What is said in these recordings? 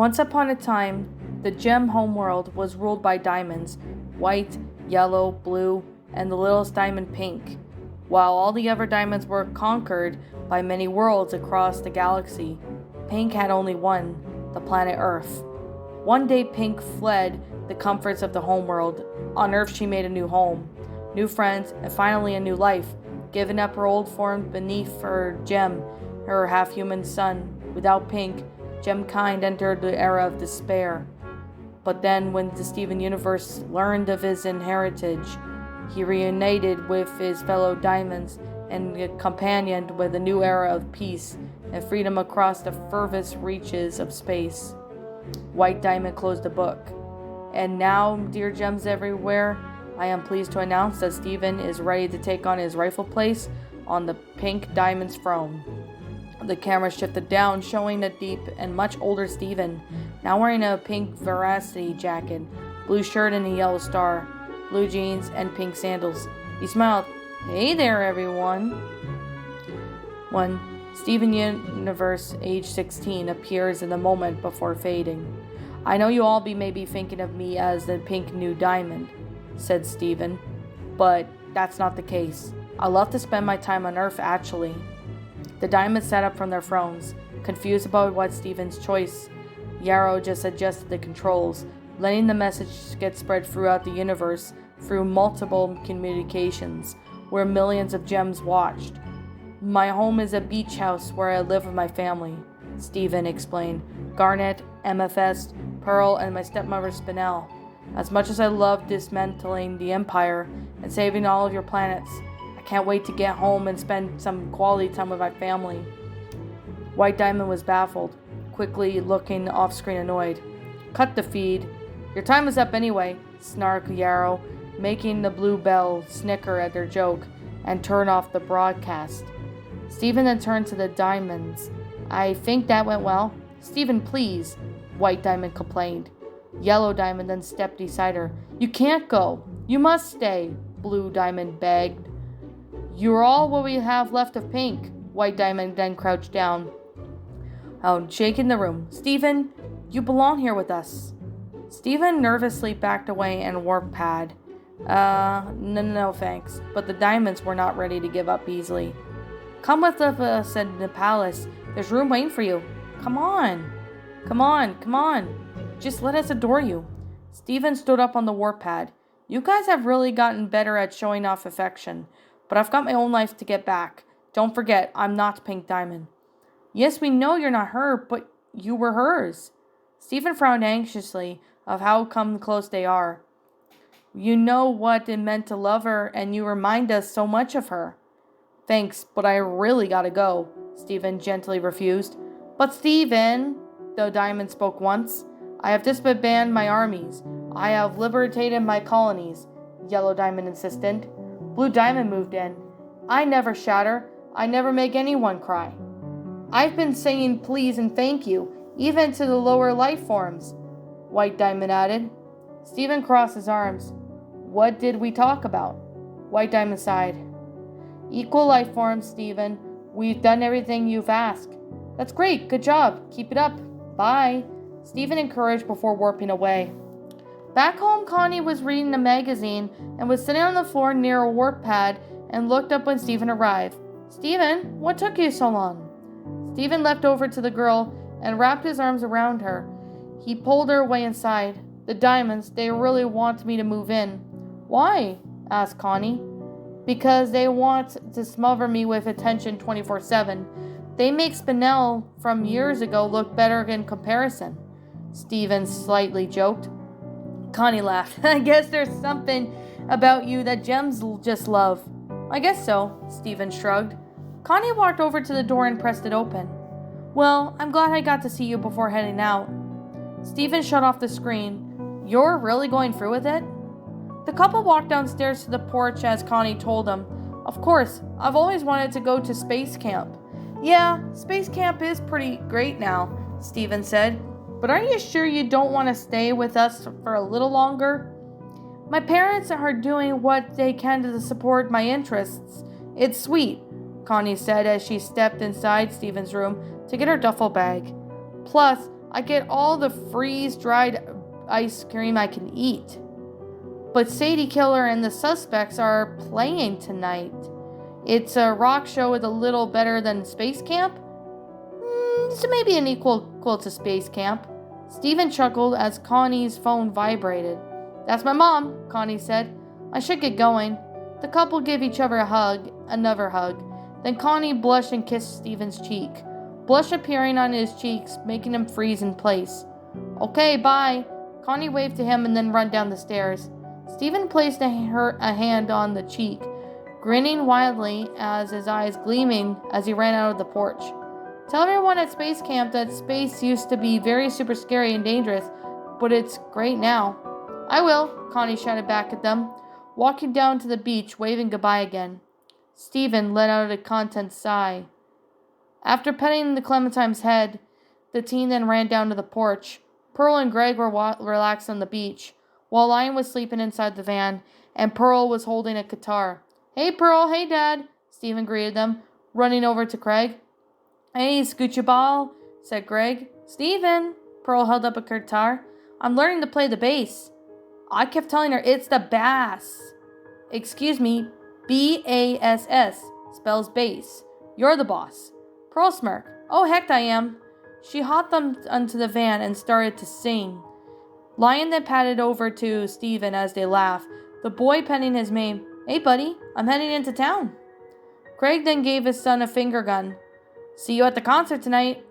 Once upon a time, the gem homeworld was ruled by diamonds, white, yellow, blue, and the littlest diamond pink, while all the other diamonds were conquered by many worlds across the galaxy. Pink had only one, the planet Earth. One day Pink fled the comforts of the homeworld. On Earth she made a new home, new friends, and finally a new life, giving up her old form beneath her gem, her half-human son. Without Pink, Gemkind entered the era of despair. But then, when the Steven Universe learned of his heritage, he reunited with his fellow diamonds and companioned with a new era of peace and freedom across the furthest reaches of space. White Diamond closed the book. And now, dear gems everywhere, I am pleased to announce that Steven is ready to take on his rightful place on the Pink Diamond's throne. The camera shifted down, showing a deep and much older Steven, now wearing a pink Veracity jacket, blue shirt and a yellow star, blue jeans, and pink sandals. He smiled. "Hey there, everyone." Steven Universe, age 16, appears in the moment before fading. "I know you all may be thinking of me as the pink new diamond," said Steven, "but that's not the case. I love to spend my time on Earth, actually." The diamonds sat up from their thrones, confused about what Steven's choice. Yarrow just adjusted the controls, letting the message get spread throughout the universe through multiple communications, where millions of gems watched. "My home is a beach house where I live with my family," Steven explained. "Garnet, Amethyst, Pearl, and my stepmother Spinel. As much as I love dismantling the Empire and saving all of your planets, I can't wait to get home and spend some quality time with my family." White Diamond was baffled, quickly looking off-screen annoyed. "Cut the feed. Your time is up anyway," snarked Yarrow, making the Blue Bell snicker at their joke and turn off the broadcast. Steven then turned to the diamonds. "I think that went well." "Steven, please," White Diamond complained. Yellow Diamond then stepped beside her. "You can't go. You must stay," Blue Diamond begged. "You're all what we have left of Pink." White Diamond then crouched down, shaking the room. "Steven, you belong here with us." Steven nervously backed away and warp pad. No thanks." But the diamonds were not ready to give up easily. "Come with us in the palace. There's room waiting for you. Come on. Come on. Just let us adore you." Steven stood up on the warp pad. "You guys have really gotten better at showing off affection, but I've got my own life to get back. Don't forget, I'm not Pink Diamond." "Yes, we know you're not her, but you were hers." Steven frowned anxiously of how come close they are. "You know what it meant to love her, and you remind us so much of her." "Thanks, but I really gotta go," Steven gently refused. "But Steven," the diamond spoke once, "I have disbanded my armies. I have liberated my colonies," Yellow Diamond insisted. Blue Diamond moved in. "I never shatter. I never make anyone cry. I've been saying please and thank you, even to the lower life forms," White Diamond added. Steven crossed his arms. "What did we talk about?" White Diamond sighed. "Equal life forms, Steven. We've done everything you've asked." "That's great. Good job. Keep it up. Bye," Steven encouraged before warping away. Back home, Connie was reading a magazine and was sitting on the floor near a warp pad and looked up when Steven arrived. "Steven, what took you so long?" Steven leapt over to the girl and wrapped his arms around her. He pulled her away inside. "The diamonds, they really want me to move in." "Why?" asked Connie. "Because they want to smother me with attention 24/7. They make Spinel from years ago look better in comparison," Steven slightly joked. Connie laughed. "I guess there's something about you that gems just love." "I guess so," Steven shrugged. Connie walked over to the door and pressed it open. "Well, I'm glad I got to see you before heading out." Steven shut off the screen. "You're really going through with it?" The couple walked downstairs to the porch as Connie told him. "Of course, I've always wanted to go to space camp." "Yeah, space camp is pretty great now," Steven said. "But are you sure you don't want to stay with us for a little longer?" "My parents are doing what they can to support my interests. It's sweet," Connie said as she stepped inside Steven's room to get her duffel bag. "Plus, I get all the freeze-dried ice cream I can eat. But Sadie Killer and the suspects are playing tonight. It's a rock show with a little better than Space Camp? So maybe an equal to Space Camp. Stephen chuckled as Connie's phone vibrated. That's my mom, Connie said. I should get going. The couple gave each other another hug. Then Connie blushed and kissed Stephen's cheek. Blush appearing on his cheeks, making him freeze in place. Okay, bye. Connie waved to him and then ran down the stairs. Stephen placed a hand on the cheek, grinning wildly as his eyes gleaming as he ran out of the porch. Tell everyone at Space Camp that space used to be very super scary and dangerous, but it's great now. I will, Connie shouted back at them, walking down to the beach, waving goodbye again. Stephen let out a content sigh. After petting the Clementine's head, the teen then ran down to the porch. Pearl and Greg were relaxed on the beach, while Lion was sleeping inside the van, and Pearl was holding a guitar. Hey, Pearl. Hey, Dad. Stephen greeted them, running over to Craig. Hey, Scoochie Ball, said Greg. Stephen. Pearl held up a guitar. I'm learning to play the bass. I kept telling her it's the bass. Excuse me, B-A-S-S, spells bass. You're the boss. Pearl smirked. Oh, heck I am. She hopped onto the van and started to sing. Lion then patted over to Stephen as they laughed, the boy petting his mane. Hey, buddy, I'm heading into town. Craig then gave his son a finger gun. See you at the concert tonight.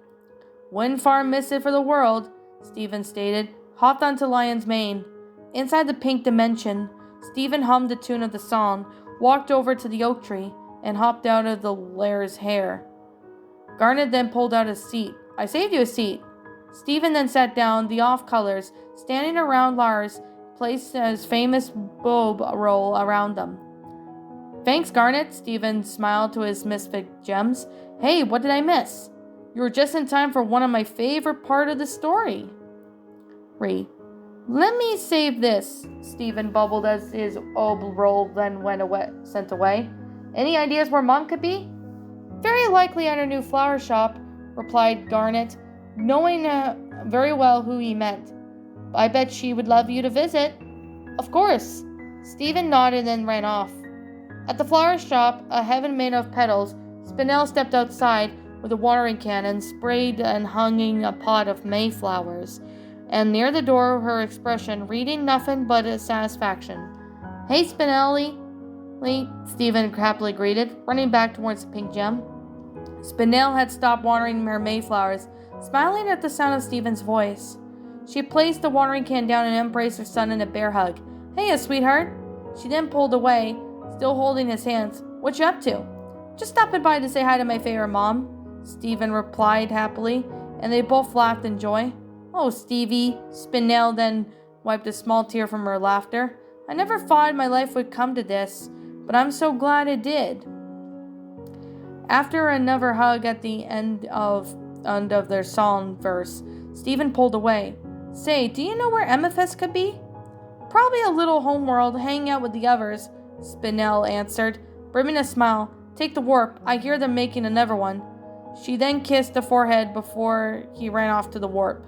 Wouldn't far miss it for the world, Stephen stated, hopped onto Lion's mane. Inside the pink dimension, Stephen hummed the tune of the song, walked over to the oak tree, and hopped out of the lair's hair. Garnet then pulled out a seat. I saved you a seat. Stephen then sat down, the off-colors, standing around Lars, placed his famous bob roll around them. Thanks, Garnet, Stephen smiled to his misfit gems. Hey, what did I miss? You were just in time for one of my favorite part of the story. Let me save this, Stephen bubbled as his ob roll then sent away. Any ideas where Mom could be? Very likely at her new flower shop, replied Garnet, knowing very well who he meant. I bet she would love you to visit. Of course. Stephen nodded and ran off. At the flower shop, a heaven made of petals, Spinel stepped outside with a watering can and sprayed and hung a pot of mayflowers. And near the door, her expression reading nothing but a satisfaction. Hey, Spinelli, Stephen happily greeted, running back towards the pink gem. Spinel had stopped watering her mayflowers, smiling at the sound of Stephen's voice. She placed the watering can down and embraced her son in a bear hug. Hey, sweetheart. She then pulled away, still holding his hands. What you up to? Just stopping by to say hi to my favorite mom, Stephen replied happily, and they both laughed in joy. Oh, Stevie, Spinel then wiped a small tear from her laughter. I never thought my life would come to this, but I'm so glad it did. After another hug at the end of their song verse, Stephen pulled away. Say, do you know where Amethyst could be? Probably a little homeworld, hanging out with the others, Spinel answered, brimming a smile. Take the warp. I hear them making another one. She then kissed the forehead before he ran off to the warp.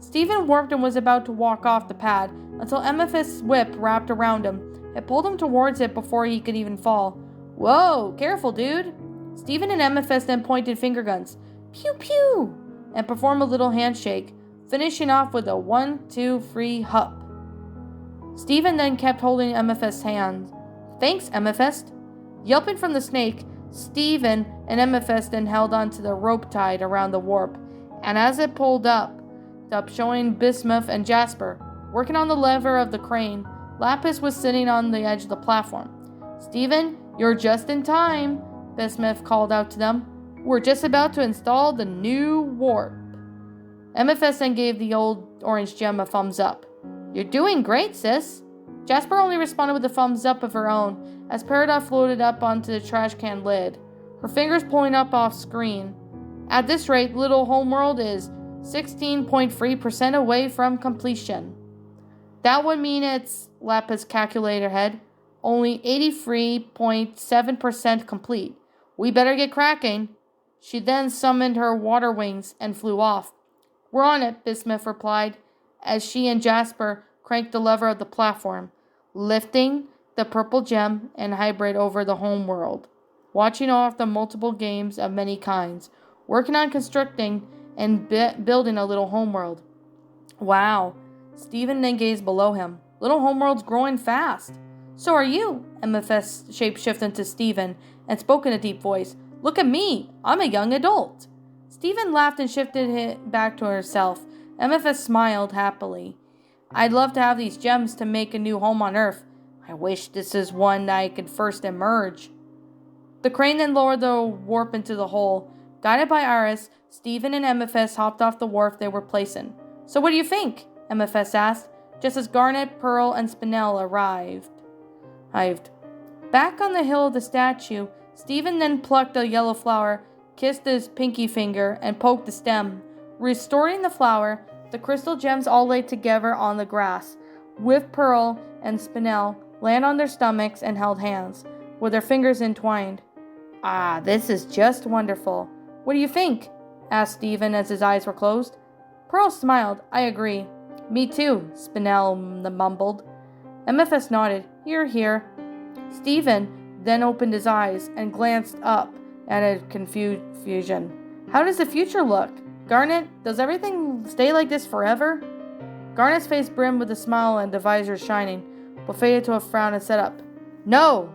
Stephen warped and was about to walk off the pad until Amethyst's whip wrapped around him. It pulled him towards it before he could even fall. Whoa, careful, dude. Stephen and Amethyst then pointed finger guns. Pew pew! And performed a little handshake, finishing off with a 1, 2, 3 hup. Stephen then kept holding Amethyst's hand. Thanks, Amethyst. Yelping from the snake, Stephen and Amethyst then held onto the rope tied around the warp, and as it pulled up showing Bismuth and Jasper working on the lever of the crane, Lapis was sitting on the edge of the platform. Stephen, you're just in time, Bismuth called out to them. We're just about to install the new warp. Amethyst then gave the old orange gem a thumbs up. You're doing great, sis. Jasper only responded with a thumbs up of her own as Peridot floated up onto the trash can lid, her fingers pulling up off screen. At this rate, little homeworld is 16.3% away from completion. That would mean it's, Lapis calculator head, only 83.7% complete. We better get cracking. She then summoned her water wings and flew off. We're on it, Bismuth replied, as she and Jasper cranked the lever of the platform, lifting the purple gem and hybrid over the home world, watching off the multiple games of many kinds, working on constructing and building a little homeworld. Wow. Stephen then gazed below him. Little homeworld's growing fast. So are you, MFS shapeshifted into Stephen and spoke in a deep voice. Look at me. I'm a young adult. Stephen laughed and shifted it back to herself. MFS smiled happily. I'd love to have these gems to make a new home on Earth. I wish this is one I could first emerge. The crane then lowered the warp into the hole. Guided by Iris, Stephen and MFS hopped off the wharf they were placing. So what do you think? MFS asked, just as Garnet, Pearl, and Spinel arrived. Back on the hill of the statue, Stephen then plucked a yellow flower, kissed his pinky finger, and poked the stem. Restoring the flower, the crystal gems all lay together on the grass, with Pearl and Spinel land on their stomachs and held hands, with their fingers entwined. Ah, this is just wonderful. What do you think? Asked Stephen as his eyes were closed. Pearl smiled. I agree. Me too, Spinel mumbled. MFS nodded. Here. Stephen then opened his eyes and glanced up at a confusion. How does the future look? Garnet, does everything stay like this forever? Garnet's face brimmed with a smile and the visor shining, but faded to a frown and set up. No,